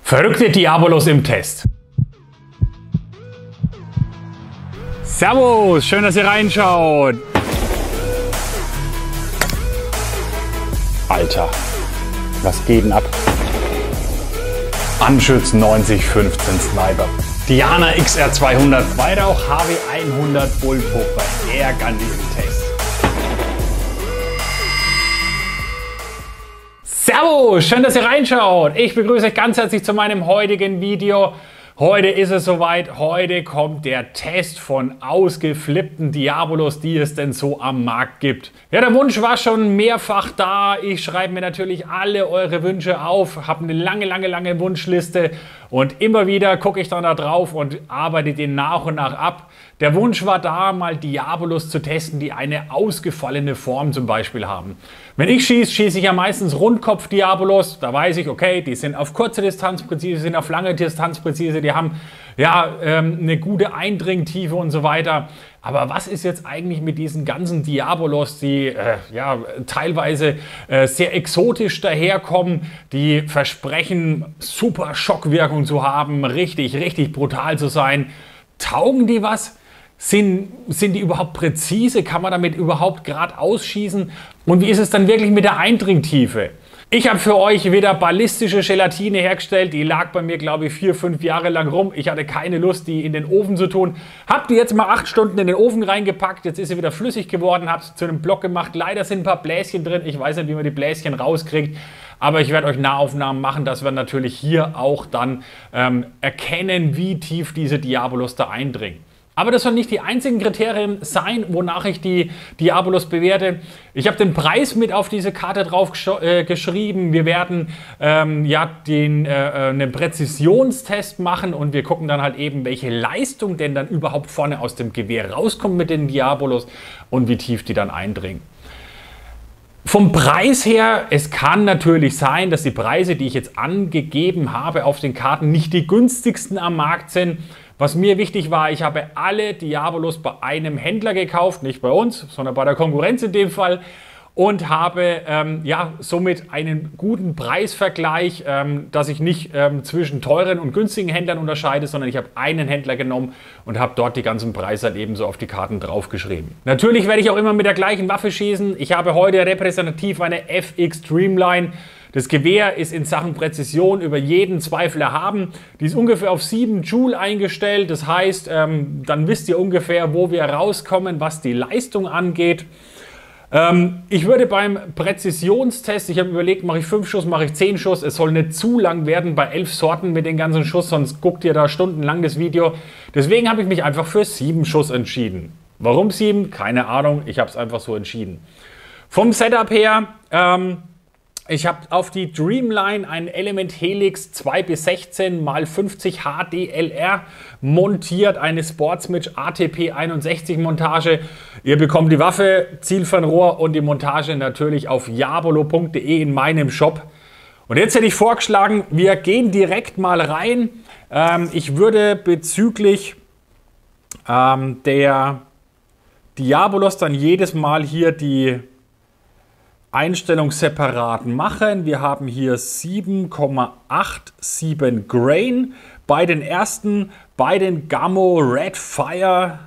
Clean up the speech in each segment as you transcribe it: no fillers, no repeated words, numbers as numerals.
Verrückte Diabolos im Test. Servus, schön, dass ihr reinschaut. Alter, was geht denn ab? Anschütz 9015 Sniper. Diana XR200, weiter auch HW100 Bullpup bei der Gandhi im Test. Servus, schön, dass ihr reinschaut. Ich begrüße euch ganz herzlich zu meinem heutigen Video. Heute ist es soweit, heute kommt der Test von ausgeflippten Diabolos, die es denn so am Markt gibt. Ja, der Wunsch war schon mehrfach da. Ich schreibe mir natürlich alle eure Wünsche auf, habe eine lange Wunschliste und immer wieder gucke ich dann da drauf und arbeite den nach und nach ab. Der Wunsch war da, mal Diabolos zu testen, die eine ausgefallene Form zum Beispiel haben. Wenn ich schieße, schieße ich ja meistens Rundkopf-Diabolos. Da weiß ich, okay, die sind auf kurze Distanz präzise, sind auf lange Distanz präzise, die haben ja eine gute Eindringtiefe und so weiter. Aber was ist jetzt eigentlich mit diesen ganzen Diabolos, die teilweise sehr exotisch daherkommen, die versprechen, super Schockwirkung zu haben, richtig brutal zu sein? Taugen die was? Sind die überhaupt präzise? Kann man damit überhaupt gerade ausschießen? Und wie ist es dann wirklich mit der Eindringtiefe? Ich habe für euch wieder ballistische Gelatine hergestellt. Die lag bei mir, glaube ich, 4-5 Jahre lang rum. Ich hatte keine Lust, die in den Ofen zu tun. Hab die jetzt mal 8 Stunden in den Ofen reingepackt. Jetzt ist sie wieder flüssig geworden. Habe sie zu einem Block gemacht. Leider sind ein paar Bläschen drin. Ich weiß nicht, wie man die Bläschen rauskriegt. Aber ich werde euch Nahaufnahmen machen, dass wir natürlich hier auch dann erkennen, wie tief diese Diabolos da eindringen. Aber das sollen nicht die einzigen Kriterien sein, wonach ich die Diabolos bewerte. Ich habe den Preis mit auf diese Karte drauf geschrieben. Wir werden einen Präzisionstest machen und wir gucken dann halt eben, welche Leistung denn dann überhaupt vorne aus dem Gewehr rauskommt mit den Diabolos und wie tief die dann eindringen. Vom Preis her, es kann natürlich sein, dass die Preise, die ich jetzt angegeben habe auf den Karten, nicht die günstigsten am Markt sind. Was mir wichtig war, ich habe alle Diabolos bei einem Händler gekauft, nicht bei uns, sondern bei der Konkurrenz in dem Fall. Und habe somit einen guten Preisvergleich, dass ich nicht zwischen teuren und günstigen Händlern unterscheide, sondern ich habe einen Händler genommen und habe dort die ganzen Preise halt ebenso auf die Karten draufgeschrieben. Natürlich werde ich auch immer mit der gleichen Waffe schießen. Ich habe heute repräsentativ eine FX Dreamline. Das Gewehr ist in Sachen Präzision über jeden Zweifel erhaben. Die ist ungefähr auf 7 Joule eingestellt. Das heißt, dann wisst ihr ungefähr, wo wir rauskommen, was die Leistung angeht. Ich würde beim Präzisionstest, ich habe überlegt, mache ich 5 Schuss, mache ich 10 Schuss. Es soll nicht zu lang werden bei 11 Sorten mit den ganzen Schuss, sonst guckt ihr da stundenlang das Video. Deswegen habe ich mich einfach für 7 Schuss entschieden. Warum 7? Keine Ahnung, ich habe es einfach so entschieden. Vom Setup her, ich habe auf die Dreamline einen Element Helix 2x16 x 50 HDLR montiert, eine Sportsmith ATP 61 Montage. Ihr bekommt die Waffe, Zielfernrohr und die Montage natürlich auf jabolo.de in meinem Shop. Und jetzt hätte ich vorgeschlagen, wir gehen direkt mal rein. Ich würde bezüglich der Diabolos dann jedes Mal hier die Einstellung separat machen. Wir haben hier 7,87 Grain bei den ersten, bei den Gamo Red Fire.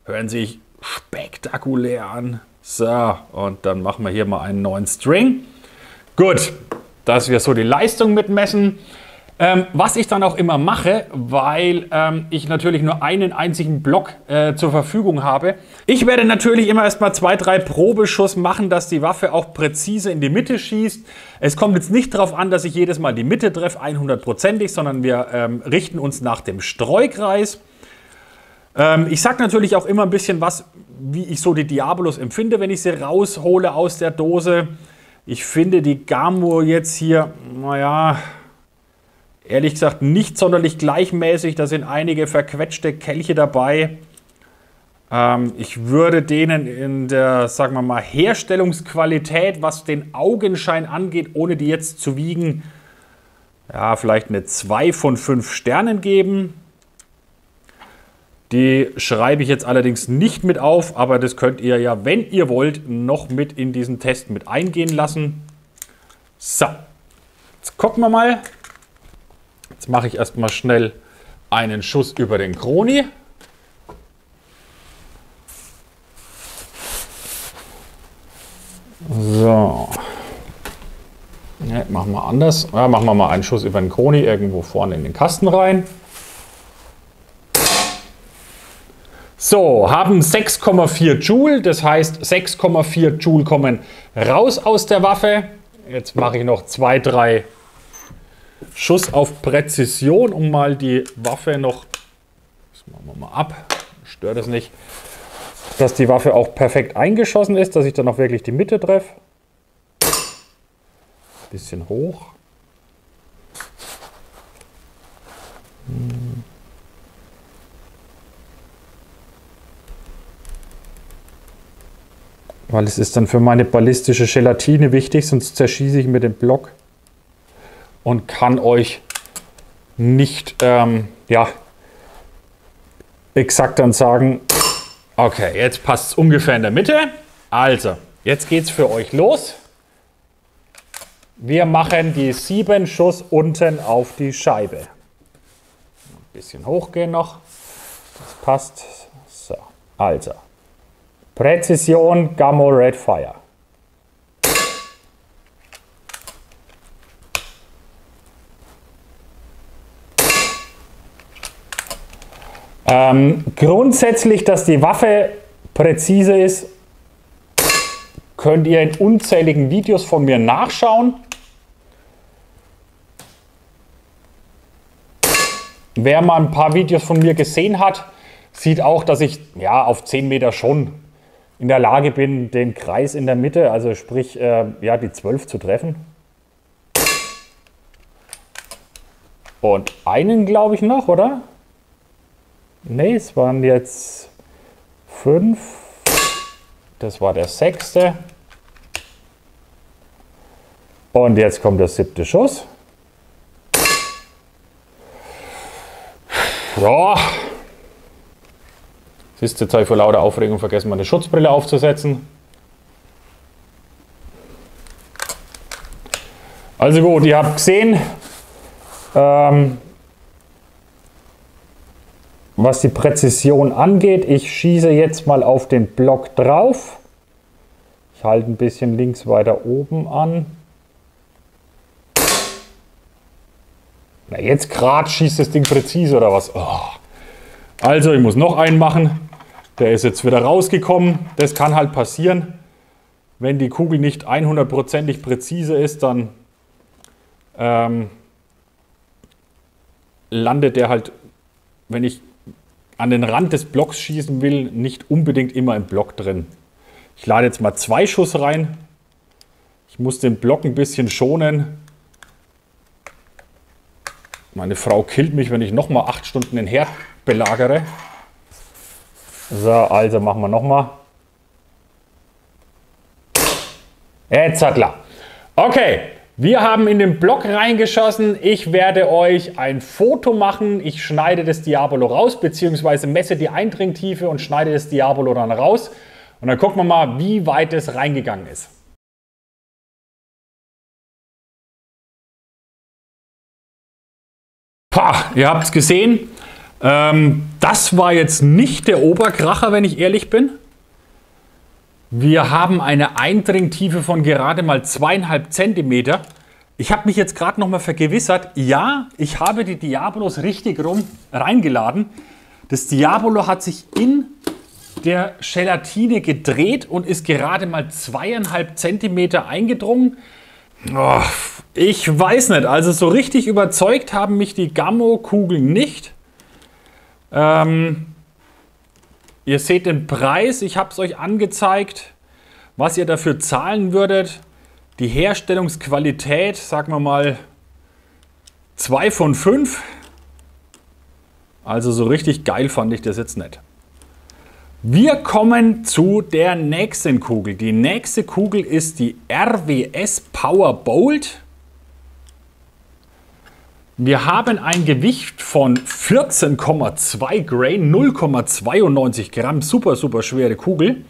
Hören sich spektakulär an. So, und dann machen wir hier mal einen neuen String. Gut, dass wir so die Leistung mitmessen. Was ich dann auch immer mache, weil ich natürlich nur einen einzigen Block zur Verfügung habe. Ich werde natürlich immer erstmal 2-3 Probeschuss machen, dass die Waffe auch präzise in die Mitte schießt. Es kommt jetzt nicht darauf an, dass ich jedes Mal die Mitte treffe, 100%ig, sondern wir richten uns nach dem Streukreis. Ich sage natürlich auch immer ein bisschen was, wie ich so die Diabolos empfinde, wenn ich sie raushole aus der Dose. Ich finde die Gamo jetzt hier, naja, ehrlich gesagt nicht sonderlich gleichmäßig. Da sind einige verquetschte Kelche dabei. Ich würde denen in der, sagen wir mal, Herstellungsqualität, was den Augenschein angeht, ohne die jetzt zu wiegen, ja, vielleicht eine 2 von 5 Sternen geben. Die schreibe ich jetzt allerdings nicht mit auf, aber das könnt ihr ja, wenn ihr wollt, noch mit in diesen Test mit eingehen lassen. So, jetzt gucken wir mal. Jetzt mache ich erstmal schnell einen Schuss über den Kroni. So. Ja, machen wir anders. Ja, machen wir mal einen Schuss über den Kroni irgendwo vorne in den Kasten rein. So, haben 6,4 Joule, das heißt 6,4 Joule kommen raus aus der Waffe. Jetzt mache ich noch 2, 3 Schuss auf Präzision, um mal die Waffe noch, das machen wir mal ab, stört es nicht, dass die Waffe auch perfekt eingeschossen ist, dass ich dann auch wirklich die Mitte treffe. Bisschen hoch. Weil es ist dann für meine ballistische Gelatine wichtig, sonst zerschieße ich mir den Block und kann euch nicht ja, exakt dann sagen, okay, jetzt passt es ungefähr in der Mitte. Also, jetzt geht es für euch los. Wir machen die 7 Schuss unten auf die Scheibe. Ein bisschen hochgehen noch. Das passt. So, also. Präzision Gamo Red Fire. Grundsätzlich, dass die Waffe präzise ist, könnt ihr in unzähligen Videos von mir nachschauen. Wer mal ein paar Videos von mir gesehen hat, sieht auch, dass ich ja auf 10 Meter schon in der Lage bin, den Kreis in der Mitte, also sprich ja, die 12 zu treffen. Und einen glaube ich noch, oder? Ne, es waren jetzt 5. Das war der 6. Und jetzt kommt der 7. Schuss. Ja. Siehst du, jetzt habe ich vor lauter Aufregung vergessen, meine Schutzbrille aufzusetzen. Also gut, ihr habt gesehen, was die Präzision angeht. Ich schieße jetzt mal auf den Block drauf. Ich halte ein bisschen links weiter oben an. Na, jetzt gerade schießt das Ding präzise oder was? Oh. Also, ich muss noch einen machen. Der ist jetzt wieder rausgekommen. Das kann halt passieren. Wenn die Kugel nicht 100%ig präzise ist, dann landet der halt, wenn ich an den Rand des Blocks schießen will, nicht unbedingt immer im Block drin. Ich lade jetzt mal 2 Schuss rein. Ich muss den Block ein bisschen schonen. Meine Frau killt mich, wenn ich nochmal 8 Stunden den Herd belagere. So, also machen wir nochmal. Jetzt hat klar. Okay, wir haben in den Block reingeschossen. Ich werde euch ein Foto machen. Ich schneide das Diabolo raus, beziehungsweise messe die Eindringtiefe und schneide das Diabolo dann raus. Und dann gucken wir mal, wie weit es reingegangen ist. Pah, ihr habt es gesehen. Das war jetzt nicht der Oberkracher, wenn ich ehrlich bin. Wir haben eine Eindringtiefe von gerade mal 2,5 cm. Ich habe mich jetzt gerade noch mal vergewissert. Ja, ich habe die Diabolos richtig rum reingeladen. Das Diabolo hat sich in der Gelatine gedreht und ist gerade mal 2,5 cm eingedrungen. Oh, ich weiß nicht, also so richtig überzeugt haben mich die Gamo-Kugeln nicht. Ihr seht den Preis, ich habe es euch angezeigt, was ihr dafür zahlen würdet. Die Herstellungsqualität, sagen wir mal 2 von 5. Also so richtig geil fand ich das jetzt nicht. Wir kommen zu der nächsten Kugel. Die nächste Kugel ist die RWS Power Bolt. Wir haben ein Gewicht von 14,2 Grain, 0,92 Gramm, super, super schwere Kugel.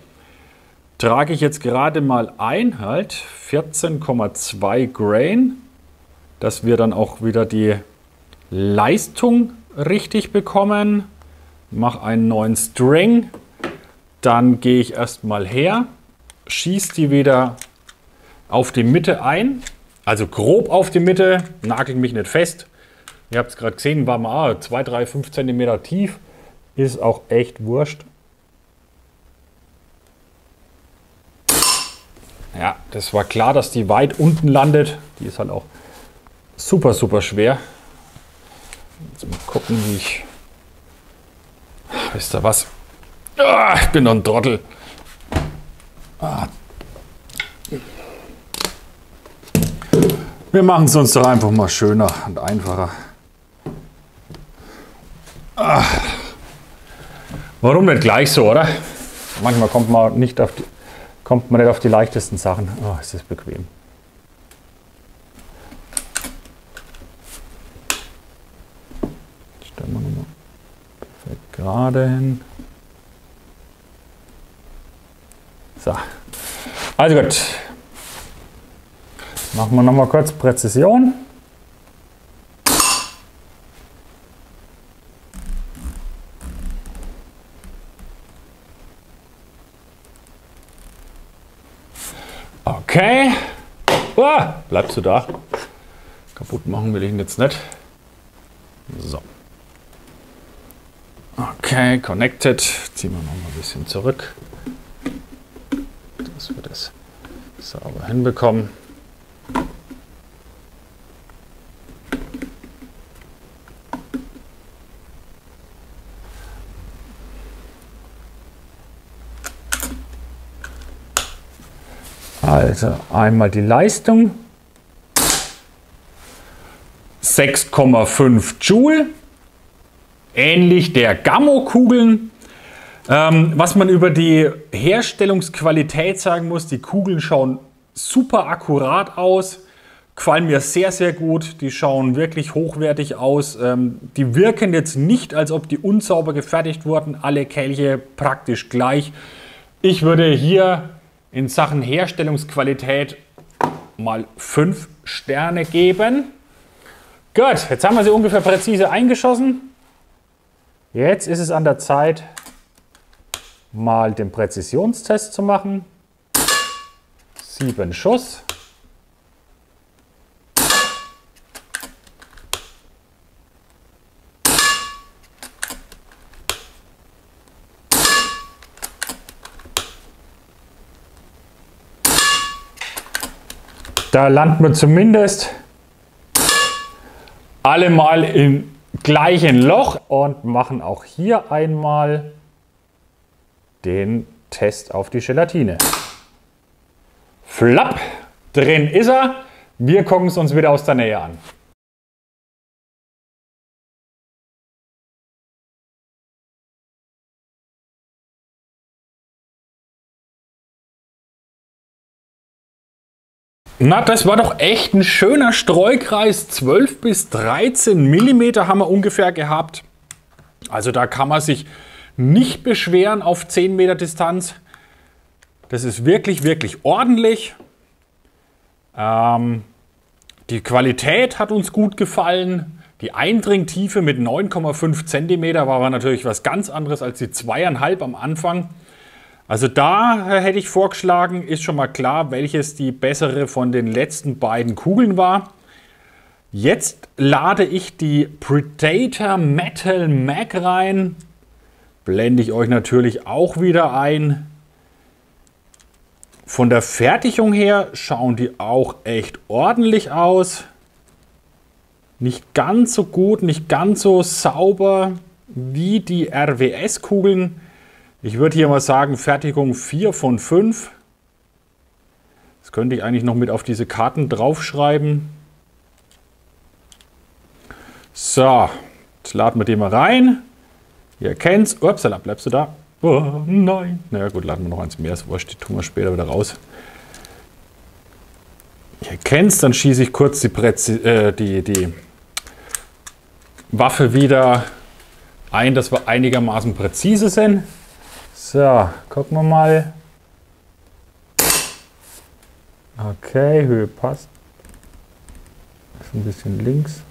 Trage ich jetzt gerade mal ein, halt 14,2 Grain, dass wir dann auch wieder die Leistung richtig bekommen. Mache einen neuen String. Dann gehe ich erstmal her, schieße die wieder auf die Mitte ein. Also grob auf die Mitte, nagel mich nicht fest. Ihr habt es gerade gesehen, war mal 2, 3, 5 cm tief. Ist auch echt wurscht. Ja, das war klar, dass die weit unten landet. Die ist halt auch super, super schwer. Jetzt mal gucken, wie ich... Wisst ihr was? Ah, ich bin doch ein Trottel. Ah. Wir machen es uns doch einfach mal schöner und einfacher. Ah. Warum nicht gleich so, oder? Manchmal kommt man nicht auf die leichtesten Sachen. Oh, ist das bequem. Stellen wir nochmal perfekt gerade hin. So. Also gut. Machen wir nochmal kurz Präzision. Okay. Bleibst du da? Kaputt machen will ich ihn jetzt nicht. So. Okay, connected. Ziehen wir noch mal ein bisschen zurück, dass wir das sauber hinbekommen. Also einmal die Leistung, 6,5 Joule, ähnlich der Gammo-Kugeln. Was man über die Herstellungsqualität sagen muss, die Kugeln schauen super akkurat aus, gefallen mir sehr, sehr gut, die schauen wirklich hochwertig aus. Die wirken jetzt nicht, als ob die unsauber gefertigt wurden, alle Kelche praktisch gleich. Ich würde hier in Sachen Herstellungsqualität mal 5 Sterne geben. Gut, jetzt haben wir sie ungefähr präzise eingeschossen. Jetzt ist es an der Zeit, mal den Präzisionstest zu machen. 7 Schuss. Da landen wir zumindest alle mal im gleichen Loch und machen auch hier einmal den Test auf die Gelatine. Flapp, drin ist er. Wir gucken es uns wieder aus der Nähe an. Na, das war doch echt ein schöner Streukreis. 12 bis 13 mm haben wir ungefähr gehabt. Also da kann man sich nicht beschweren auf 10 Meter Distanz. Das ist wirklich, wirklich ordentlich. Die Qualität hat uns gut gefallen. Die Eindringtiefe mit 9,5 cm war aber natürlich was ganz anderes als die 2,5 am Anfang. Also da hätte ich vorgeschlagen, ist schon mal klar, welches die bessere von den letzten beiden Kugeln war. Jetzt lade ich die Predator Metal Mag rein. Blende ich euch natürlich auch wieder ein. Von der Fertigung her schauen die auch echt ordentlich aus. Nicht ganz so gut, nicht ganz so sauber wie die RWS-Kugeln. Ich würde hier mal sagen, Fertigung 4 von 5. Das könnte ich eigentlich noch mit auf diese Karten draufschreiben. So, jetzt laden wir den mal rein. Ihr kennt's. Upsala, bleibst du da? Oh nein. Na ja, gut, laden wir noch eins mehr. Ist wurscht, die tun wir später wieder raus. Ihr kennt's, dann schieße ich kurz die Waffe wieder ein, dass wir einigermaßen präzise sind. So, gucken wir mal. Okay, Höhe passt. Ist ein bisschen links.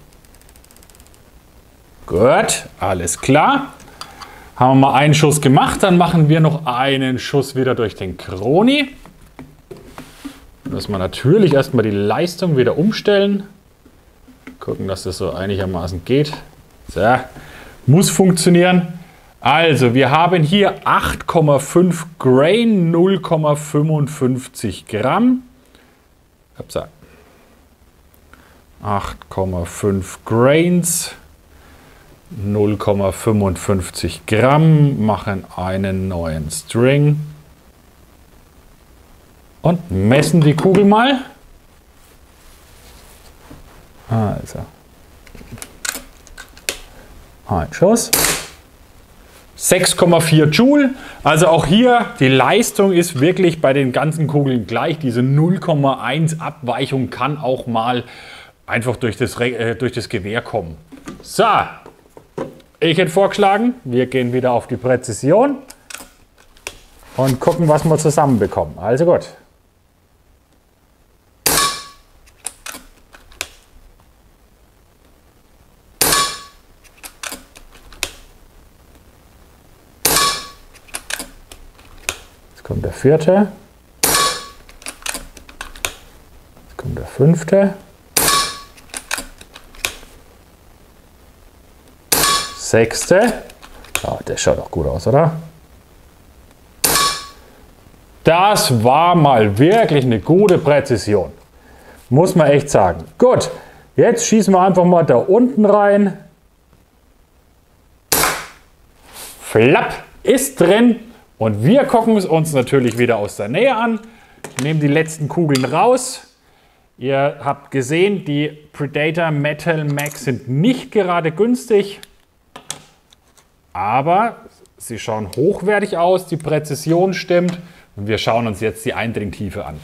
Gut, alles klar. Haben wir mal einen Schuss gemacht, dann machen wir noch einen Schuss wieder durch den Kroni. Müssen wir natürlich erstmal die Leistung wieder umstellen. Gucken, dass das so einigermaßen geht. So, muss funktionieren. Also, wir haben hier 8,5 Grain, 0,55 Gramm. 8,5 Grains, 0,55 Gramm, machen einen neuen String und messen die Kugel mal. Also, ein Schuss. 6,4 Joule. Also auch hier, die Leistung ist wirklich bei den ganzen Kugeln gleich. Diese 0,1 Abweichung kann auch mal einfach durch das Gewehr kommen. So, ich hätte vorgeschlagen, wir gehen wieder auf die Präzision und gucken, was wir zusammenbekommen. Also gut. Jetzt kommt der vierte. Jetzt kommt der fünfte. Sechste. Oh, der schaut doch gut aus, oder? Das war mal wirklich eine gute Präzision. Muss man echt sagen. Gut, jetzt schießen wir einfach mal da unten rein. Flapp, ist drin. Und wir gucken es uns natürlich wieder aus der Nähe an. Nehmen die letzten Kugeln raus. Ihr habt gesehen, die Predator Metal Max sind nicht gerade günstig. Aber sie schauen hochwertig aus, die Präzision stimmt und wir schauen uns jetzt die Eindringtiefe an.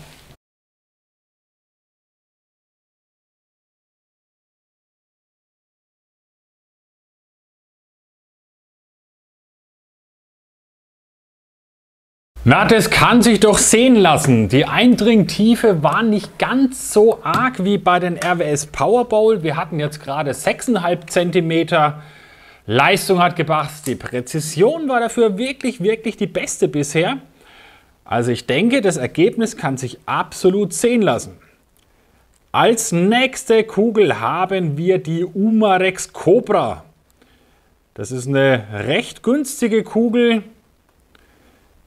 Na, das kann sich doch sehen lassen. Die Eindringtiefe war nicht ganz so arg wie bei den RWS Powerbowl. Wir hatten jetzt gerade 6,5 cm. Leistung hat gepasst, die Präzision war dafür wirklich die beste bisher. Also ich denke, das Ergebnis kann sich absolut sehen lassen. Als nächste Kugel haben wir die Umarex Cobra. Das ist eine recht günstige Kugel.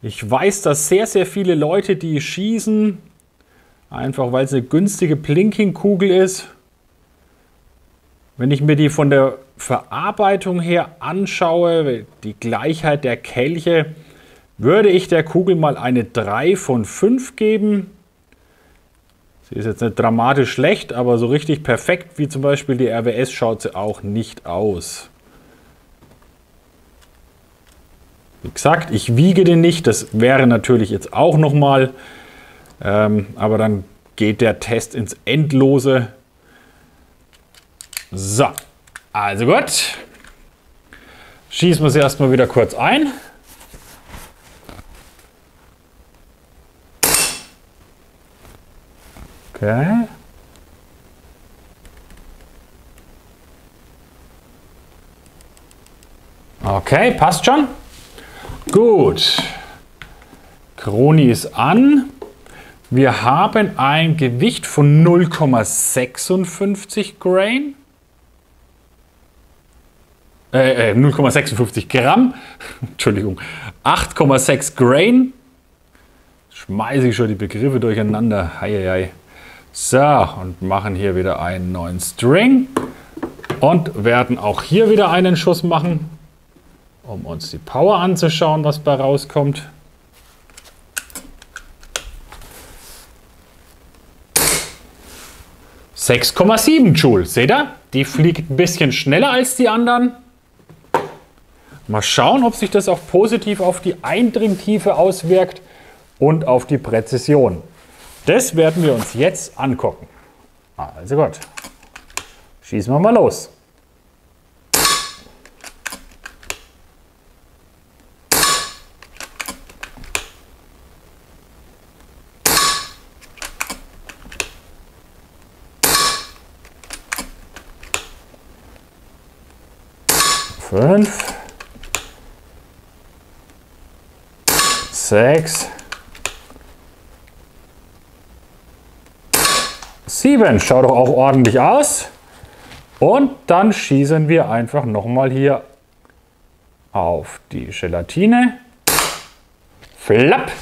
Ich weiß, dass sehr viele Leute die schießen, einfach weil es eine günstige Plinking-Kugel ist. Wenn ich mir die von der Verarbeitung her anschaue, die Gleichheit der Kelche, würde ich der Kugel mal eine 3 von 5 geben. Sie ist jetzt nicht dramatisch schlecht, aber so richtig perfekt wie zum Beispiel die RWS schaut sie auch nicht aus. Wie gesagt, ich wiege den nicht, das wäre natürlich jetzt auch nochmal, aber dann geht der Test ins Endlose. So, also gut. Schießen wir sie erstmal wieder kurz ein. Okay. Okay, passt schon. Gut. Kroni ist an. Wir haben ein Gewicht von 0,56 Grain. 0,56 Gramm. Entschuldigung. 8,6 Grain. Schmeiße ich schon die Begriffe durcheinander. Heieiei. So, und machen hier wieder einen neuen String. Und werden auch hier wieder einen Schuss machen, um uns die Power anzuschauen, was bei rauskommt. (6,7 Joule). Seht ihr? Die fliegt ein bisschen schneller als die anderen. Mal schauen, ob sich das auch positiv auf die Eindringtiefe auswirkt und auf die Präzision. Das werden wir uns jetzt angucken. Also gut. Schießen wir mal los. 5, 6, 7. Schaut doch auch ordentlich aus. Und dann schießen wir einfach nochmal hier auf die Gelatine. Flapp.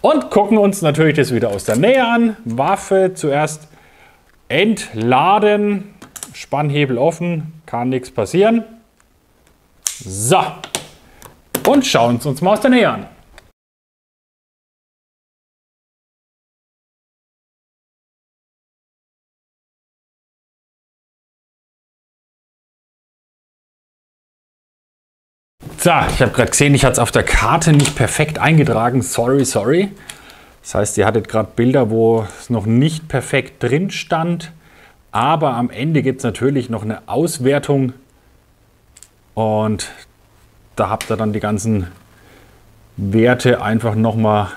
Und gucken uns natürlich das wieder aus der Nähe an. Waffe zuerst entladen. Spannhebel offen. Kann nichts passieren. So. Und schauen wir uns mal aus der Nähe an. So, ich habe gerade gesehen, ich hatte es auf der Karte nicht perfekt eingetragen. Sorry. Das heißt, ihr hattet gerade Bilder, wo es noch nicht perfekt drin stand. Aber am Ende gibt es natürlich noch eine Auswertung. Und da habt ihr dann die ganzen Werte einfach nochmal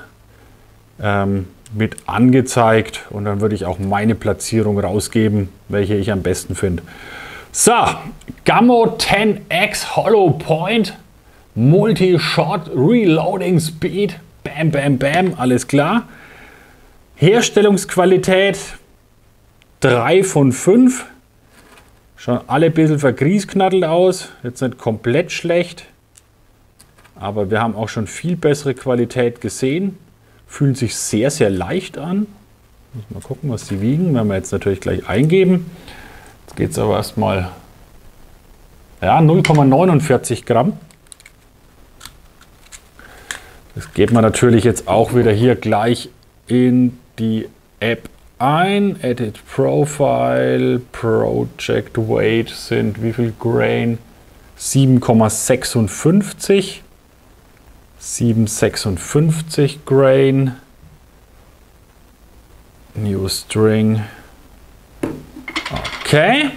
mit angezeigt. Und dann würde ich auch meine Platzierung rausgeben, welche ich am besten finde. So, Gammo 10X Hollow Point. Multi-Shot Reloading Speed. Bam, bam, bam. Alles klar. Herstellungsqualität 3 von 5. Schon alle ein bisschen vergrießknattelt aus. Jetzt nicht komplett schlecht. Aber wir haben auch schon viel bessere Qualität gesehen. Fühlen sich sehr, sehr leicht an. Mal gucken, was die wiegen. Werden wir jetzt natürlich gleich eingeben. Jetzt geht es aber erstmal. Ja, 0,49 Gramm. Das geht man natürlich jetzt auch wieder hier gleich in die App ein. Edit Profile, Project Weight sind wie viel Grain? 7,56. 7,56 Grain. New String. Okay.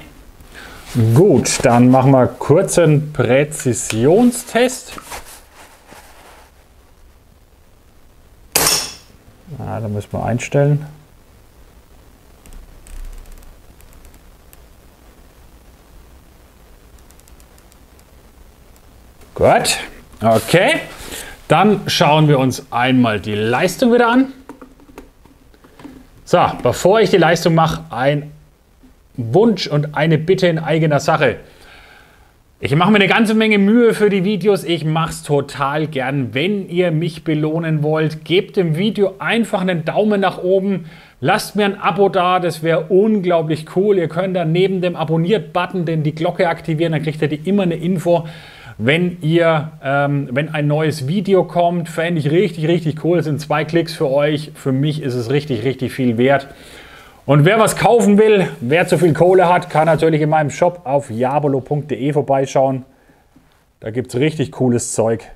Gut, dann machen wir kurz einen Präzisionstest. Da müssen wir einstellen. Gut, okay. Dann schauen wir uns einmal die Leistung wieder an. So, bevor ich die Leistung mache, ein Wunsch und eine Bitte in eigener Sache. Ich mache mir eine ganze Menge Mühe für die Videos. Ich mache es total gern. Wenn ihr mich belohnen wollt, gebt dem Video einfach einen Daumen nach oben. Lasst mir ein Abo da, das wäre unglaublich cool. Ihr könnt dann neben dem Abonniert-Button die Glocke aktivieren, dann kriegt ihr immer eine Info, wenn ein neues Video kommt. Fände ich richtig, richtig cool. Das sind 2 Klicks für euch. Für mich ist es richtig, richtig viel wert. Und wer was kaufen will, wer zu viel Kohle hat, kann natürlich in meinem Shop auf jabolo.de vorbeischauen. Da gibt es richtig cooles Zeug.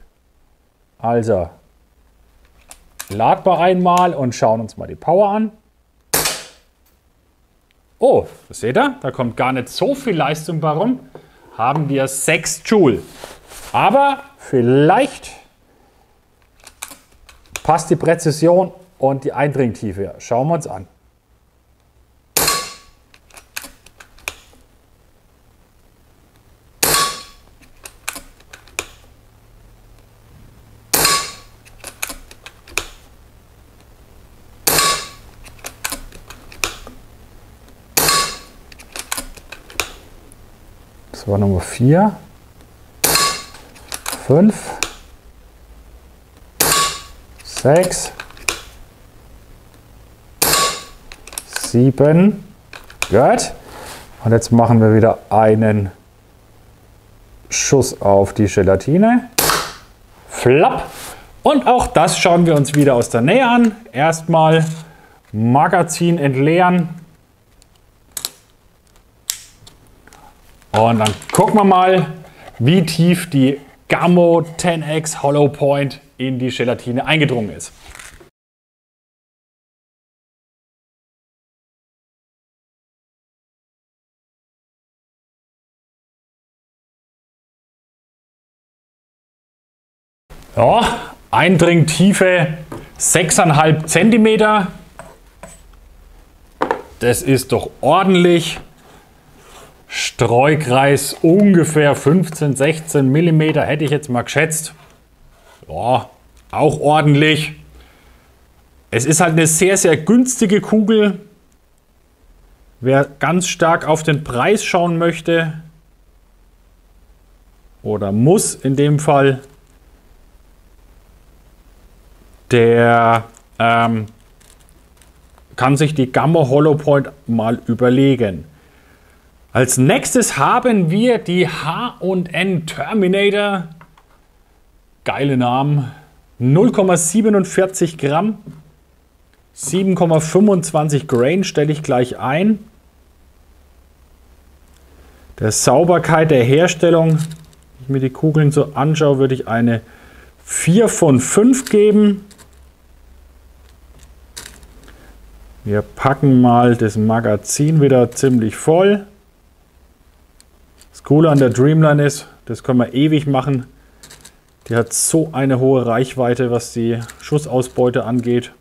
Also, laden wir einmal und schauen uns mal die Power an. Oh, das seht ihr, da kommt gar nicht so viel Leistung bei rum. Haben wir 6 Joule. Aber vielleicht passt die Präzision und die Eindringtiefe. Schauen wir uns an. Das war Nummer 4, 5, 6, 7. Gut. Und jetzt machen wir wieder einen Schuss auf die Gelatine. Flapp. Und auch das schauen wir uns wieder aus der Nähe an. Erstmal Magazin entleeren. Und dann gucken wir mal, wie tief die Gammo 10X Hollow Point in die Gelatine eingedrungen ist. Ja, Eindringtiefe 6,5 cm. Das ist doch ordentlich. Streukreis ungefähr 15, 16 mm, hätte ich jetzt mal geschätzt. Ja, auch ordentlich. Es ist halt eine sehr, sehr günstige Kugel. Wer ganz stark auf den Preis schauen möchte, oder muss in dem Fall, der kann sich die Gamma Hollow Point mal überlegen. Als nächstes haben wir die H&N Terminator. Geile Namen. 0,47 Gramm. 7,25 Grain stelle ich gleich ein. Der Sauberkeit der Herstellung, wenn ich mir die Kugeln so anschaue, würde ich eine 4 von 5 geben. Wir packen mal das Magazin wieder ziemlich voll. Das Coole an der Dreamline ist, das können wir ewig machen. Die hat so eine hohe Reichweite, was die Schussausbeute angeht.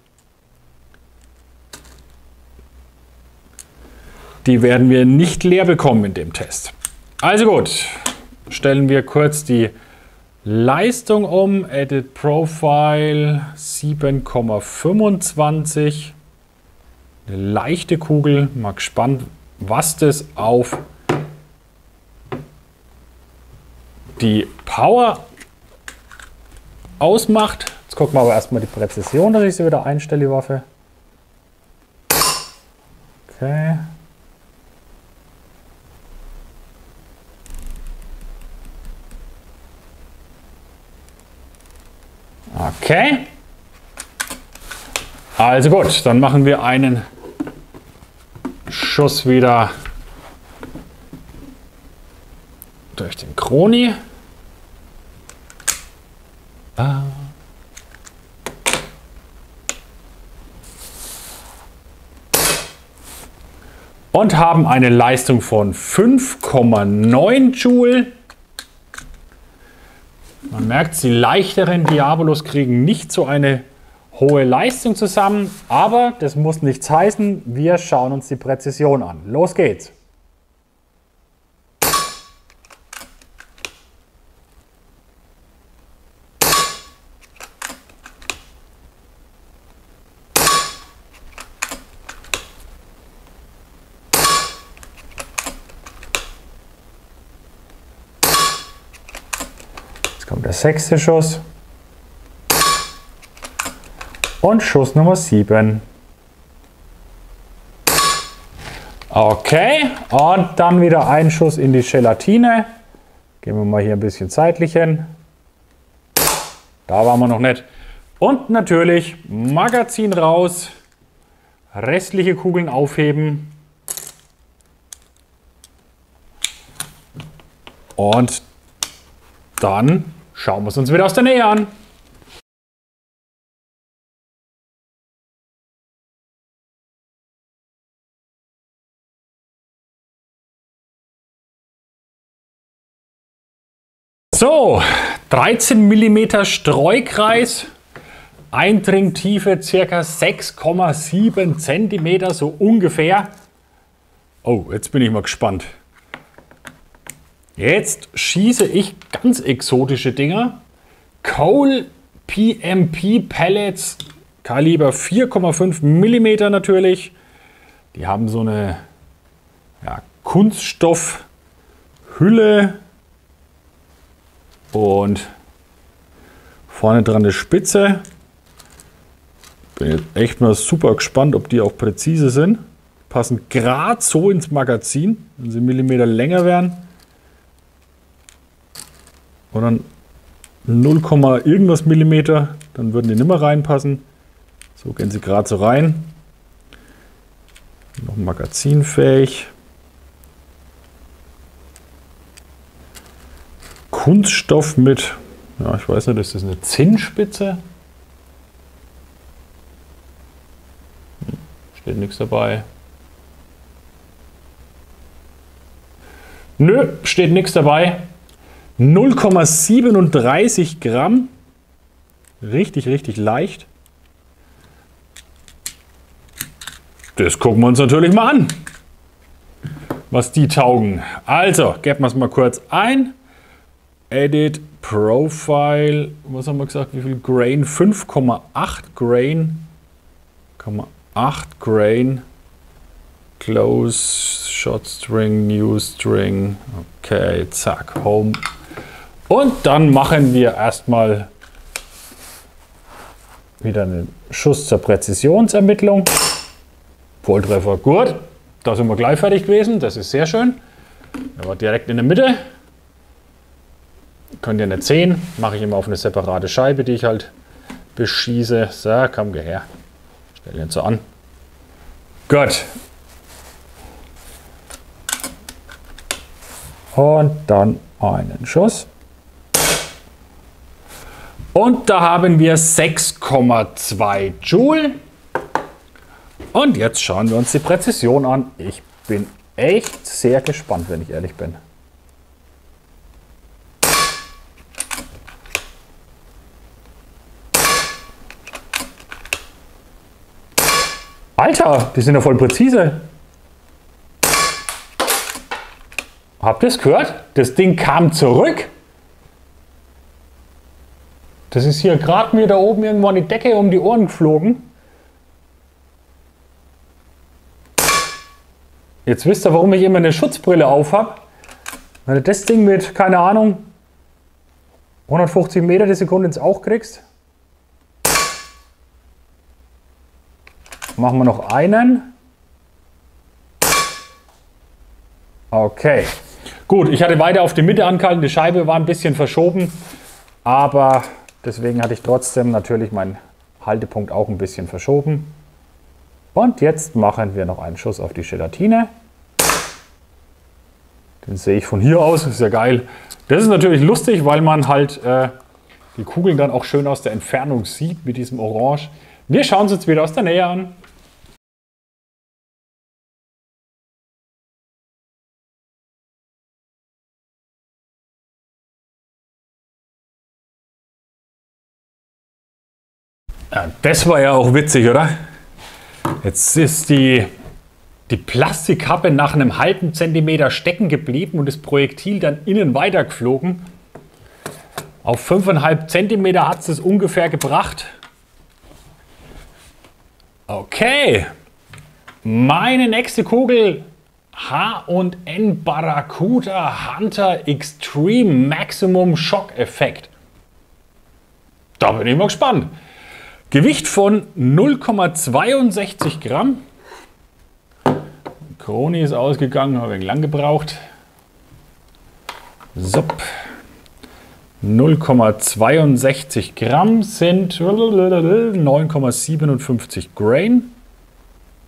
Die werden wir nicht leer bekommen in dem Test. Also gut, stellen wir kurz die Leistung um. Edit Profile 7,25. Eine leichte Kugel. Mal gespannt, was das auf die Power ausmacht. Jetzt gucken wir aber erstmal die Präzision, dass ich sie wieder einstelle, die Waffe. Okay. Okay. Also gut, dann machen wir einen Schuss wieder durch den Chroni. Und haben eine Leistung von 5,9 Joule. Man merkt, die leichteren Diabolos kriegen nicht so eine hohe Leistung zusammen, aber das muss nichts heißen. Wir schauen uns die Präzision an. Los geht's! Jetzt kommt der 6. Schuss. Und Schuss Nummer 7. Okay, und dann wieder ein Schuss in die Gelatine. Gehen wir mal hier ein bisschen zeitlich hin. Da waren wir noch nicht. Und natürlich Magazin raus. Restliche Kugeln aufheben. Und dann schauen wir es uns wieder aus der Nähe an. So, 13 mm Streukreis, Eindringtiefe ca. 6,7 cm, so ungefähr. Oh, jetzt bin ich mal gespannt. Jetzt schieße ich ganz exotische Dinger. Cole PMP Pellets, Kaliber 4,5 mm natürlich. Die haben so eine Kunststoffhülle. Und vorne dran eine Spitze. Bin jetzt echt mal super gespannt, ob die auch präzise sind. Passen gerade so ins Magazin, wenn sie Millimeter länger wären. Und dann 0, irgendwas Millimeter, dann würden die nicht mehr reinpassen. So gehen sie gerade so rein. Noch magazinfähig. Kunststoff mit, ja, ich weiß nicht, ist das eine Zinnspitze? Steht nichts dabei. Nö, steht nichts dabei. 0,37 Gramm. Richtig, richtig leicht. Das gucken wir uns natürlich mal an. was die taugen. Also, geben wir es mal kurz ein. Edit Profile, was haben wir gesagt, wie viel Grain? 5,8 Grain. 8 Grain. Close, Shot String, New String. Okay, zack, Home. Und dann machen wir erstmal wieder einen Schuss zur Präzisionsermittlung. Volltreffer, gut. Da sind wir gleich fertig gewesen, das ist sehr schön. Er war direkt in der Mitte. Könnt ihr nicht sehen, mache ich immer auf eine separate Scheibe, die ich halt beschieße. So, komm, geh her. Stell ihn so an. Gut. Und dann einen Schuss. Und da haben wir 6,2 Joule. Und jetzt schauen wir uns die Präzision an. Ich bin echt sehr gespannt, wenn ich ehrlich bin. Alter, die sind ja voll präzise. Habt ihr es gehört? Das Ding kam zurück. Das ist hier gerade mir da oben irgendwo an die Decke um die Ohren geflogen. Jetzt wisst ihr, warum ich immer eine Schutzbrille auf habe. Wenn du das Ding mit, keine Ahnung, 150 Meter die Sekunde ins Auge kriegst. Machen wir noch einen. Okay. Gut, ich hatte weiter auf die Mitte angehalten. Die Scheibe war ein bisschen verschoben. Aber deswegen hatte ich trotzdem natürlich meinen Haltepunkt auch ein bisschen verschoben. Und jetzt machen wir noch einen Schuss auf die Gelatine. Den sehe ich von hier aus, ist ja geil. Das ist natürlich lustig, weil man halt die Kugeln dann auch schön aus der Entfernung sieht mit diesem Orange. Wir schauen es jetzt wieder aus der Nähe an. Ja, das war ja auch witzig, oder? Jetzt ist die Plastikkappe nach einem halben Zentimeter stecken geblieben und das Projektil dann innen weitergeflogen. Auf 5,5 Zentimeter hat es das ungefähr gebracht. Okay, meine nächste Kugel H&N Barracuda Hunter Extreme Maximum Shock Effekt. Da bin ich mal gespannt. Gewicht von 0,62 Gramm. Kroni ist ausgegangen, habe ich lang gebraucht. So. 0,62 Gramm sind 9,57 Grain.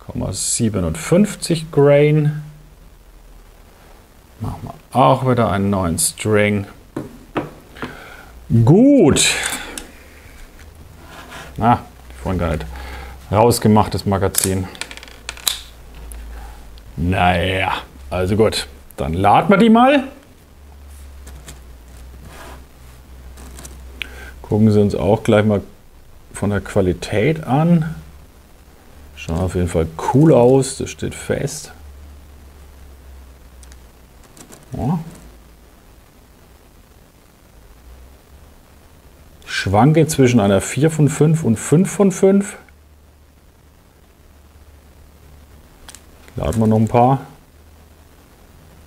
0,57 Grain. Machen wir auch wieder einen neuen String. Gut. Vorhin gar nicht rausgemacht, das Magazin. Naja, also gut. Dann laden wir die mal. Gucken Sie uns auch gleich mal von der Qualität an. Schaut auf jeden Fall cool aus, das steht fest. Ja. Schwanke zwischen einer 4 von 5 und 5 von 5. Laden wir noch ein paar.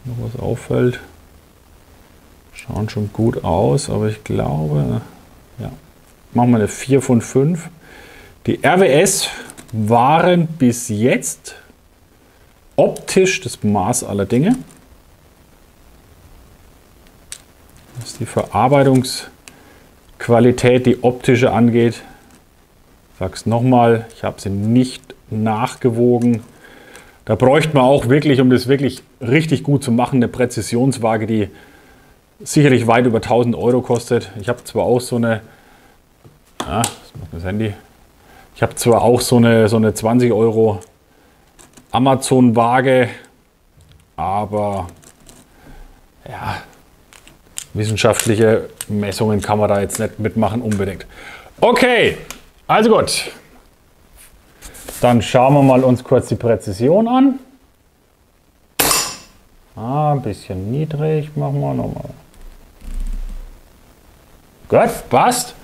Noch was auffällt. Schauen schon gut aus, aber ich glaube, ja. Machen wir eine 4 von 5. Die RWS waren bis jetzt optisch das Maß aller Dinge. Was die Verarbeitungsqualität, die optische angeht, ich sage es nochmal, ich habe sie nicht nachgewogen. Da bräuchte man auch wirklich, um das wirklich richtig gut zu machen, eine Präzisionswaage, die sicherlich weit über 1000 Euro kostet. Ich habe zwar auch so eine, was macht das Handy? Ich habe zwar auch so eine 20 Euro Amazon-Waage, aber ja, wissenschaftliche Messungen kann man da jetzt nicht mitmachen unbedingt. Okay, also gut. Dann schauen wir mal uns kurz die Präzision an. Ein bisschen niedrig, machen wir nochmal. Gut, passt.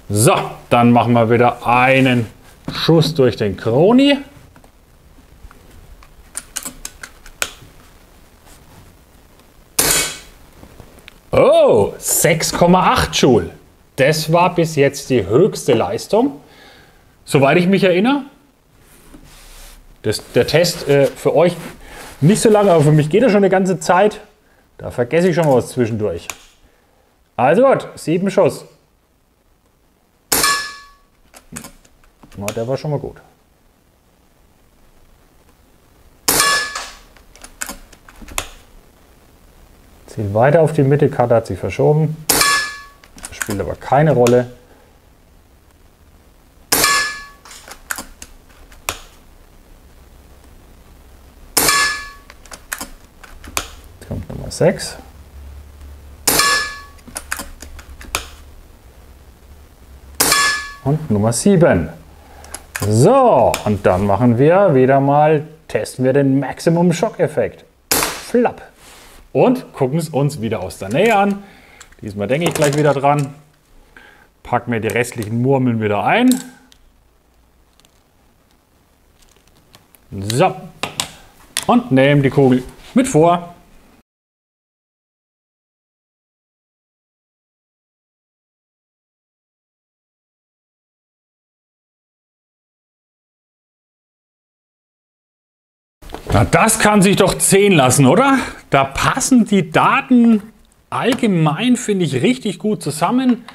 So, dann machen wir wieder einen Schuss durch den Kroni. Oh, 6,8 Joule. Das war bis jetzt die höchste Leistung. Soweit ich mich erinnere. Der Test für euch nicht so lange, aber für mich geht er schon eine ganze Zeit. Da vergesse ich schon mal was zwischendurch. Also gut, 7 Schuss. Na, der war schon mal gut. Ziel weiter auf die Mitte, Karte hat sich verschoben. Das spielt aber keine Rolle. Jetzt kommt Nummer 6. Und Nummer 7. So, und dann machen wir wieder mal, testen wir den Maximum Shock Effekt. Flapp. Und gucken es uns wieder aus der Nähe an. Diesmal denke ich gleich wieder dran. Packen wir die restlichen Murmeln wieder ein. So. Und nehmen die Kugel mit vor. Na, das kann sich doch sehen lassen, oder? Da passen die Daten allgemein, finde ich, richtig gut zusammen.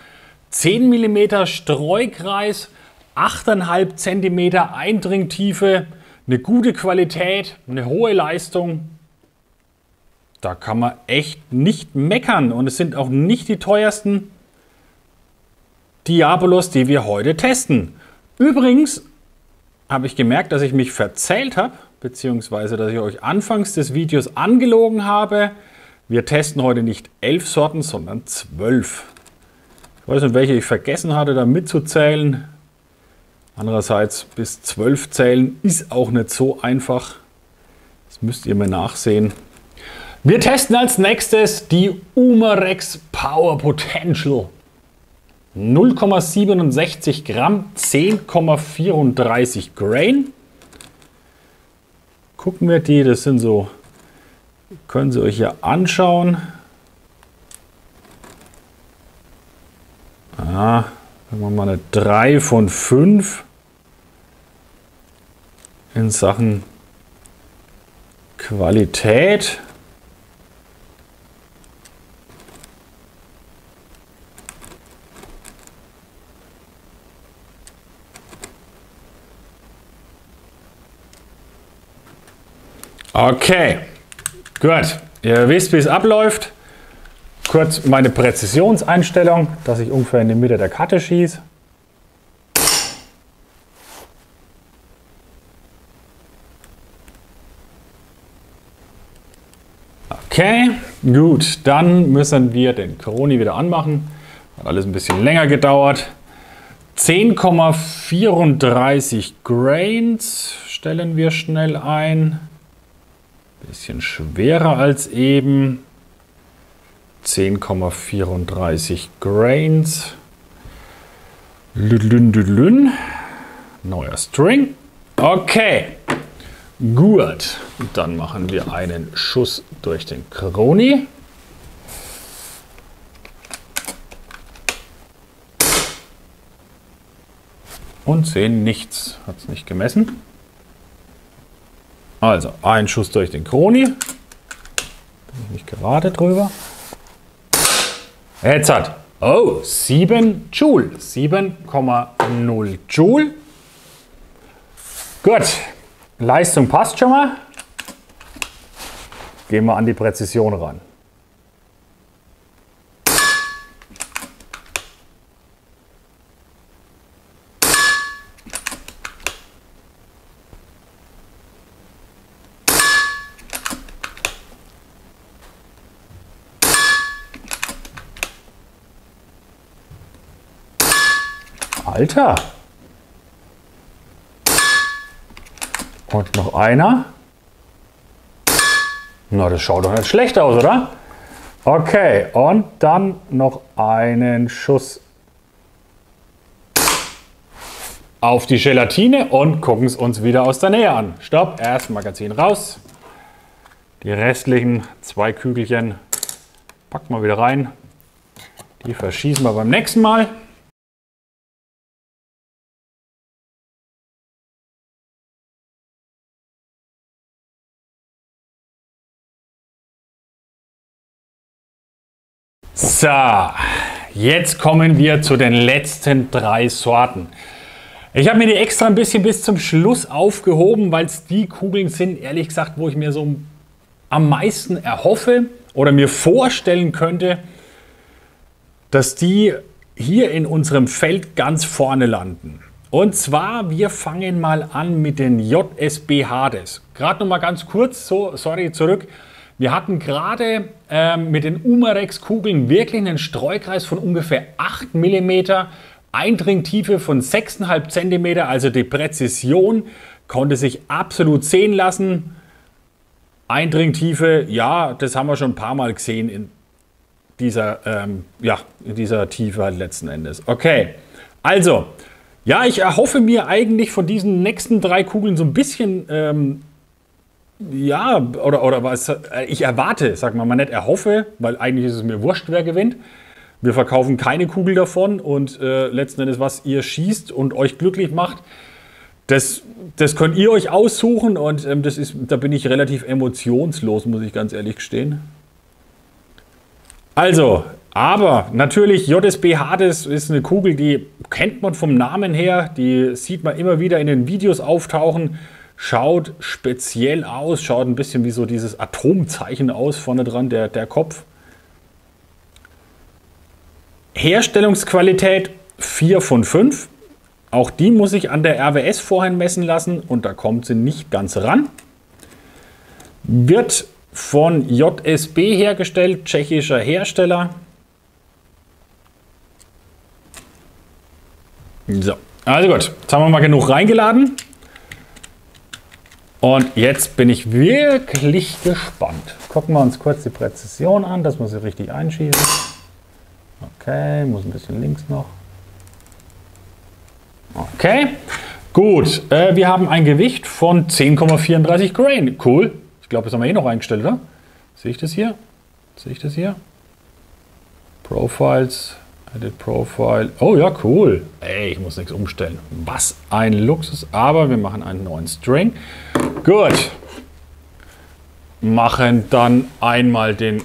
10 mm Streukreis, 8,5 cm Eindringtiefe, eine gute Qualität, eine hohe Leistung. Da kann man echt nicht meckern. Und es sind auch nicht die teuersten Diabolos, die wir heute testen. Übrigens habe ich gemerkt, dass ich mich verzählt habe, beziehungsweise dass ich euch anfangs des Videos angelogen habe. Wir testen heute nicht 11 Sorten, sondern 12. Ich weiß nicht, welche ich vergessen hatte, da mitzuzählen. Andererseits, bis 12 zählen ist auch nicht so einfach. Das müsst ihr mir nachsehen. Wir testen als nächstes die Umarex Power Potential. 0,67 Gramm, 10,34 Grain. Gucken wir die, das sind so, können Sie euch ja anschauen. Sagen wir mal eine 3 von 5 in Sachen Qualität. Okay, gut. Ihr wisst, wie es abläuft. Kurz meine Präzisionseinstellung, dass ich ungefähr in die Mitte der Karte schieße. Okay, gut. Dann müssen wir den Kroni wieder anmachen. Hat alles ein bisschen länger gedauert. 10,34 Grains stellen wir schnell ein. Bisschen schwerer als eben. 10,34 Grains. Neuer String. Okay, gut. Dann machen wir einen Schuss durch den Kroni. Und sehen nichts. Hat es nicht gemessen. Also, ein Schuss durch den Kroni. Bin ich nicht gerade drüber. Jetzt hat. Oh, 7 Joule. 7,0 Joule. Gut. Leistung passt schon mal. Gehen wir an die Präzision ran. Alter! Und noch einer. Na, das schaut doch nicht schlecht aus, oder? Okay, und dann noch einen Schuss auf die Gelatine und gucken es uns wieder aus der Nähe an. Stopp, erst Magazin raus. Die restlichen 2 Kügelchen packen wir wieder rein. Die verschießen wir beim nächsten Mal. So, jetzt kommen wir zu den letzten 3 Sorten. Ich habe mir die extra ein bisschen bis zum Schluss aufgehoben, weil es die Kugeln sind, ehrlich gesagt, wo ich mir so am meisten erhoffe oder mir vorstellen könnte, dass die hier in unserem Feld ganz vorne landen. Und zwar, wir fangen mal an mit den JSB Hades. Gerade noch mal ganz kurz, zurück. Wir hatten gerade mit den Umarex Kugeln wirklich einen Streukreis von ungefähr 8 mm, Eindringtiefe von 6,5 cm, also die Präzision konnte sich absolut sehen lassen. Eindringtiefe, ja, das haben wir schon ein paar Mal gesehen in dieser Tiefe halt letzten Endes. Okay, also, ja, ich erhoffe mir eigentlich von diesen nächsten 3 Kugeln so ein bisschen, oder was, ich erwarte, sagen wir mal nicht erhoffe, weil eigentlich ist es mir wurscht, wer gewinnt. Wir verkaufen keine Kugel davon und letzten Endes, was ihr schießt und euch glücklich macht, das könnt ihr euch aussuchen und da bin ich relativ emotionslos, muss ich ganz ehrlich gestehen. Also, aber natürlich, JSB Hades ist eine Kugel, die kennt man vom Namen her, die sieht man immer wieder in den Videos auftauchen, schaut speziell aus, schaut ein bisschen wie so dieses Atomzeichen aus, vorne dran der Kopf. Herstellungsqualität 4 von 5. Auch die muss ich an der RWS vorhin messen lassen und da kommt sie nicht ganz ran. Wird von JSB hergestellt, tschechischer Hersteller. So, also gut, jetzt haben wir mal genug reingeladen. Und jetzt bin ich wirklich gespannt. Gucken wir uns kurz die Präzision an, dass wir sie richtig einschießen. Okay, muss ein bisschen links noch. Okay, gut. Wir haben ein Gewicht von 10,34 Grain. Cool. Ich glaube, das haben wir noch eingestellt, oder? Sehe ich das hier? Sehe ich das hier? Profiles, Edit Profile. Oh ja, cool. Ey, ich muss nichts umstellen. Was ein Luxus. Aber wir machen einen neuen String. Gut. Machen dann einmal den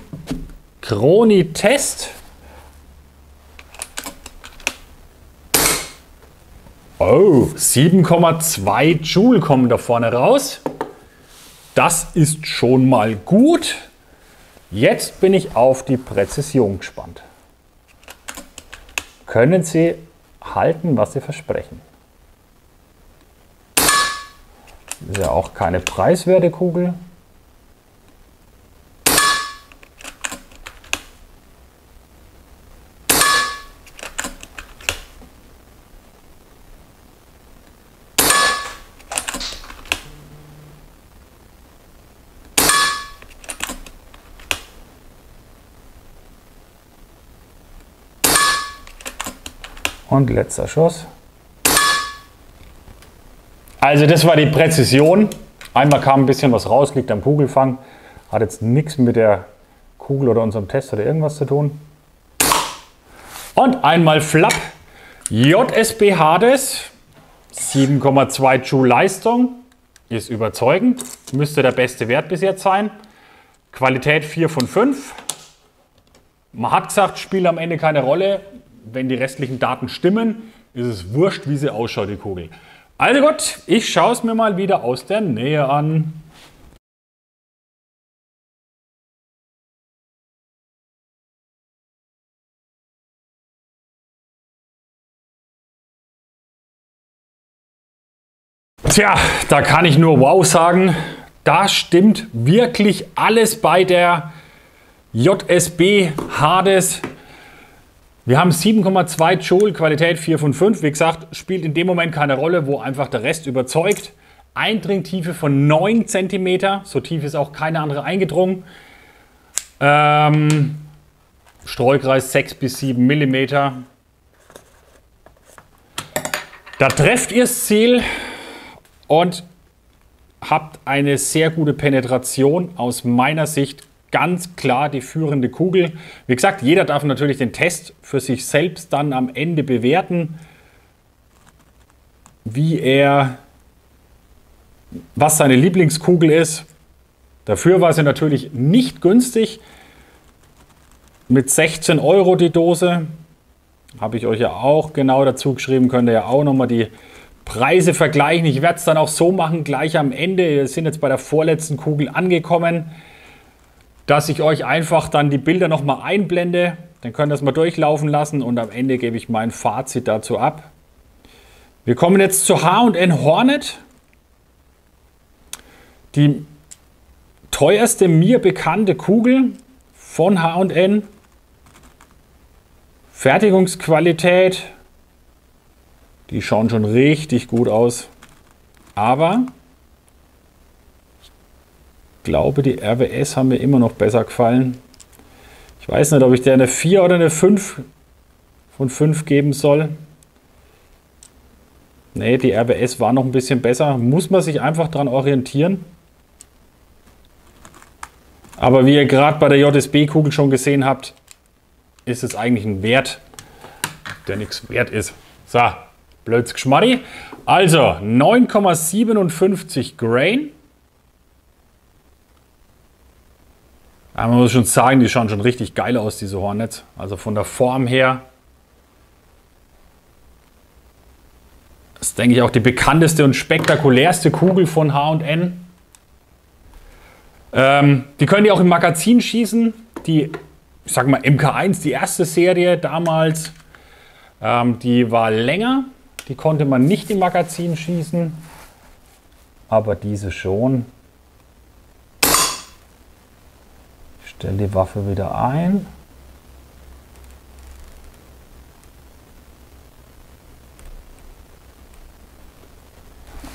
Chroni-Test. Oh, 7,2 Joule kommen da vorne raus. Das ist schon mal gut. Jetzt bin ich auf die Präzision gespannt. Können Sie halten, was Sie versprechen? Das ist ja auch keine preiswerte Kugel. Und letzter Schuss. Also das war die Präzision. Einmal kam ein bisschen was raus, liegt am Kugelfang. Hat jetzt nichts mit der Kugel oder unserem Test oder irgendwas zu tun. Und einmal Flapp. JSB Hades. 7,2 Joule Leistung. Ist überzeugend. Müsste der beste Wert bis jetzt sein. Qualität 4 von 5. Man hat gesagt, spielt am Ende keine Rolle. Wenn die restlichen Daten stimmen, ist es wurscht, wie sie ausschaut, die Kugel. Also gut, ich schaue es mir mal wieder aus der Nähe an. Tja, da kann ich nur wow sagen. Da stimmt wirklich alles bei der JSB Hades. Wir haben 7,2 Joule, Qualität 4 von 5. Wie gesagt, spielt in dem Moment keine Rolle, wo einfach der Rest überzeugt. Eindringtiefe von 9 cm. So tief ist auch keine andere eingedrungen. Streukreis 6 bis 7 mm. Da trefft ihr das Ziel und habt eine sehr gute Penetration. Aus meiner Sicht ganz klar die führende Kugel. Wie gesagt, jeder darf natürlich den Test für sich selbst dann am Ende bewerten, was seine Lieblingskugel ist. Dafür war sie natürlich nicht günstig. Mit 16 € die Dose. Habe ich euch ja auch genau dazu geschrieben. Könnt ihr ja auch nochmal die Preise vergleichen. Ich werde es dann auch so machen, gleich am Ende. Wir sind jetzt bei der vorletzten Kugel angekommen, dass ich euch einfach dann die Bilder nochmal einblende. Dann könnt ihr das mal durchlaufen lassen und am Ende gebe ich mein Fazit dazu ab. Wir kommen jetzt zur H&N Hornet. Die teuerste mir bekannte Kugel von H&N. Fertigungsqualität, die schauen schon richtig gut aus. Aber ich glaube, die RWS haben mir immer noch besser gefallen. Ich weiß nicht, ob ich der eine 4 oder eine 5 von 5 geben soll. Nee, die RWS war noch ein bisschen besser. Muss man sich einfach daran orientieren. Aber wie ihr gerade bei der JSB-Kugel schon gesehen habt, ist es eigentlich ein Wert, der nichts wert ist. So, blöds Geschmarri. Also 9,57 Grain. Aber man muss schon sagen, die schauen schon richtig geil aus, diese Hornets. Also von der Form her. Das ist, denke ich, auch die bekannteste und spektakulärste Kugel von H&N. Die können die auch im Magazin schießen. Die, ich sag mal, MK1, die erste Serie damals, die war länger. Die konnte man nicht im Magazin schießen. Aber diese schon. Ich stelle die Waffe wieder ein.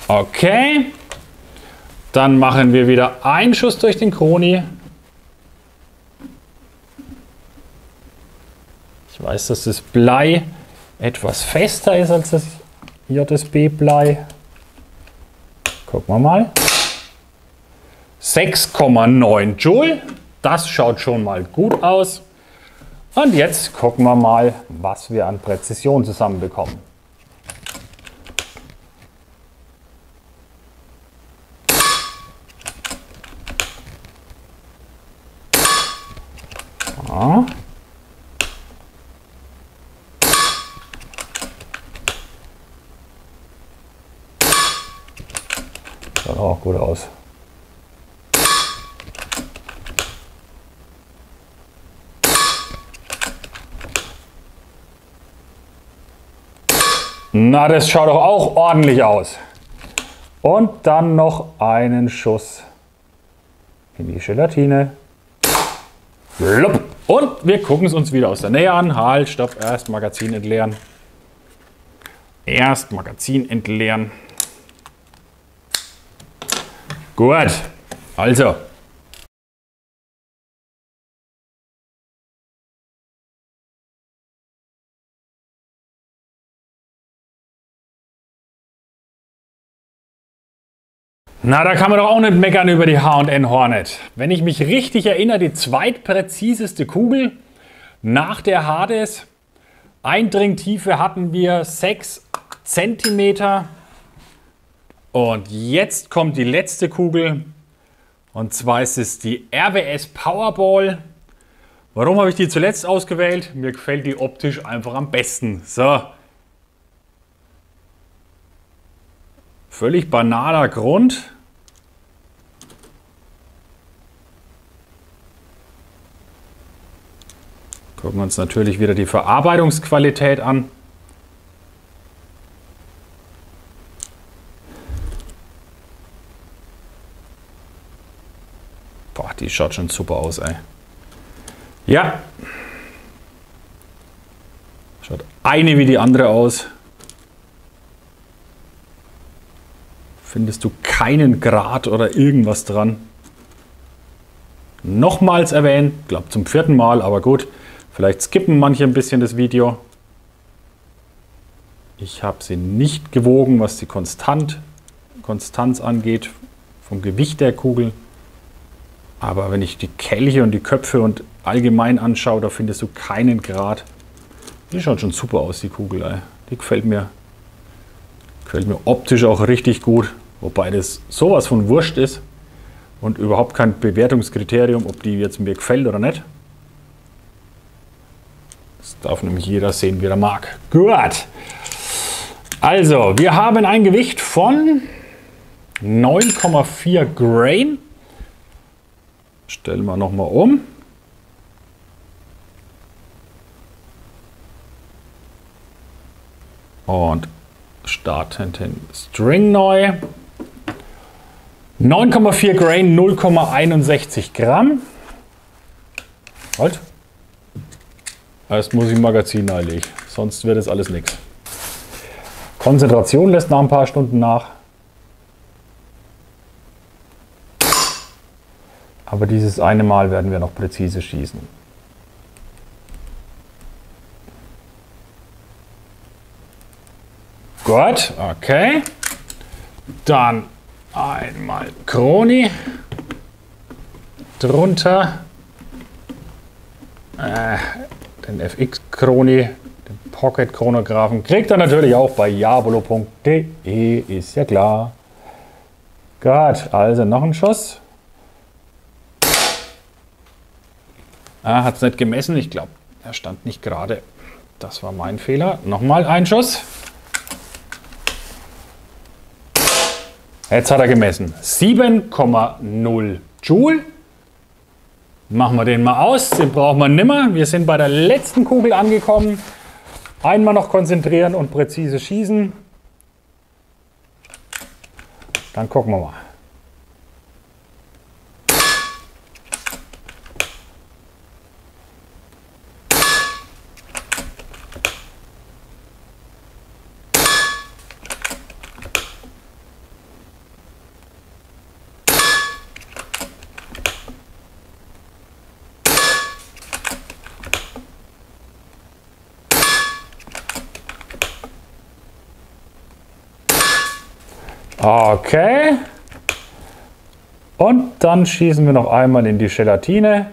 Okay. Dann machen wir wieder einen Schuss durch den Chroni. Ich weiß, dass das Blei etwas fester ist als das JSB-Blei. Gucken wir mal. 6,9 Joule. Das schaut schon mal gut aus. Und jetzt gucken wir mal, was wir an Präzision zusammenbekommen. Ja. Schaut auch gut aus. Na, das schaut doch auch ordentlich aus. Und dann noch einen Schuss in die Gelatine. Und wir gucken es uns wieder aus der Nähe an. Halt, stopp, erst Magazin entleeren. Erst Magazin entleeren. Gut, also. Na, da kann man doch auch nicht meckern über die H&N Hornet. Wenn ich mich richtig erinnere, die zweitpräziseste Kugel nach der Hades. Eindringtiefe hatten wir 6 cm. Und jetzt kommt die letzte Kugel. Und zwar ist es die RWS Powerball. Warum habe ich die zuletzt ausgewählt? Mir gefällt die optisch einfach am besten. So. Völlig banaler Grund. Gucken wir uns natürlich wieder die Verarbeitungsqualität an. Boah, die schaut schon super aus, ey. Ja. Schaut eine wie die andere aus. findest du keinen Grat oder irgendwas dran. Nochmals erwähnt, ich glaube zum 4. Mal, aber gut, vielleicht skippen manche ein bisschen das Video. Ich habe sie nicht gewogen, was die Konstanz angeht, vom Gewicht der Kugel. Aber wenn ich die Kelche und die Köpfe und allgemein anschaue, da findest du keinen Grat. Die schaut schon super aus, die Kugel. Ey. Die gefällt mir optisch auch richtig gut. Wobei das sowas von wurscht ist und überhaupt kein Bewertungskriterium, ob die jetzt mir gefällt oder nicht. Das darf nämlich jeder sehen, wie er mag. Gut. Also, wir haben ein Gewicht von 9,4 Grain. Stellen wir nochmal um. Und starten den String neu. 9,4 Grain, 0,61 Gramm. Halt. Erst muss ich ein Magazin einlegen, sonst wird es alles nichts. Konzentration lässt nach ein paar Stunden nach. Aber dieses eine Mal werden wir noch präzise schießen. Gut, okay. Dann einmal Chroni drunter. Den FX Chroni, den Pocket Chronographen kriegt ihr natürlich auch bei jabolo.de, ist ja klar. Gut, also noch ein Schuss. Hat es nicht gemessen, ich glaube, er stand nicht gerade. Das war mein Fehler. Nochmal ein Schuss. Jetzt hat er gemessen. 7,0 Joule. Machen wir den mal aus, den brauchen wir nimmer. Wir sind bei der letzten Kugel angekommen. Einmal noch konzentrieren und präzise schießen. Dann gucken wir mal. Okay. Und dann schießen wir noch einmal in die Gelatine.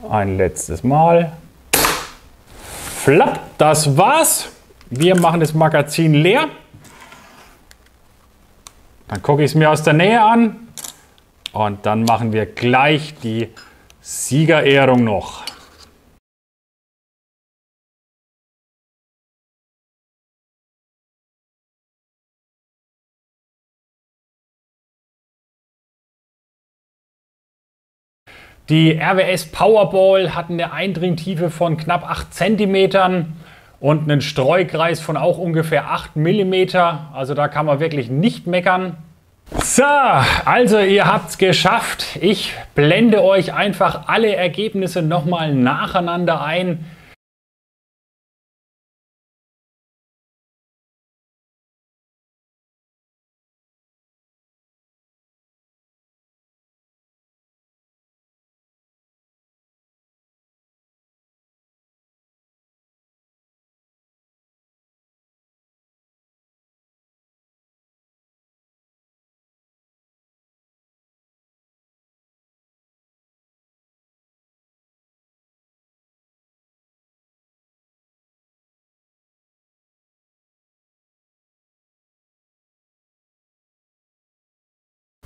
Ein letztes Mal. Flapp, das war's. Wir machen das Magazin leer. Dann gucke ich es mir aus der Nähe an. Und dann machen wir gleich die Siegerehrung noch. Die RWS Powerball hat eine Eindringtiefe von knapp 8 cm und einen Streukreis von auch ungefähr 8 mm. Also da kann man wirklich nicht meckern. So, also ihr habt es geschafft. Ich blende euch einfach alle Ergebnisse nochmal nacheinander ein.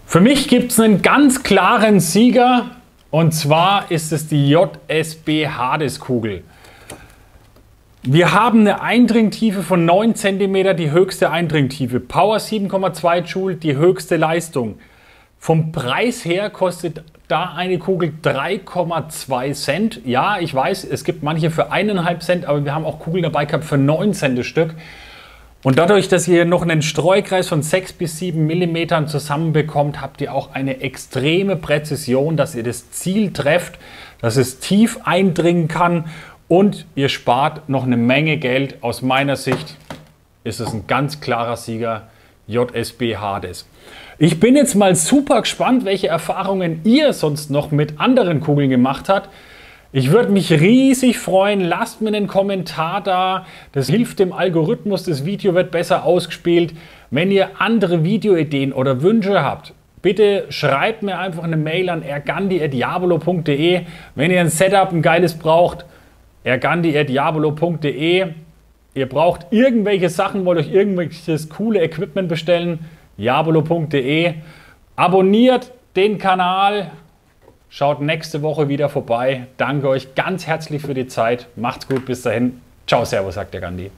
Für mich gibt es einen ganz klaren Sieger und zwar ist es die JSB Hades Kugel. Wir haben eine Eindringtiefe von 9 cm, die höchste Eindringtiefe. Power 7,2 Joule, die höchste Leistung. Vom Preis her kostet da eine Kugel 3,2 Cent. Ja, ich weiß, es gibt manche für 1,5 Cent, aber wir haben auch Kugeln dabei gehabt für 9 Cent das Stück. Und dadurch, dass ihr noch einen Streukreis von 6 bis 7 mm zusammenbekommt, habt ihr auch eine extreme Präzision, dass ihr das Ziel trefft, dass es tief eindringen kann und ihr spart noch eine Menge Geld. Aus meiner Sicht ist es ein ganz klarer Sieger. JSB Hades. Ich bin jetzt mal super gespannt, welche Erfahrungen ihr sonst noch mit anderen Kugeln gemacht habt. Ich würde mich riesig freuen, lasst mir einen Kommentar da, das hilft dem Algorithmus, das Video wird besser ausgespielt. Wenn ihr andere Videoideen oder Wünsche habt, bitte schreibt mir einfach eine Mail an ergandi@diabolo.de. Wenn ihr ein Setup, ein geiles braucht, ergandi@diabolo.de. Ihr braucht irgendwelche Sachen, wollt euch irgendwelches coole Equipment bestellen, diabolo.de. Abonniert den Kanal. Schaut nächste Woche wieder vorbei. Danke euch ganz herzlich für die Zeit. Macht's gut, bis dahin. Ciao, Servus, sagt der Gandhi.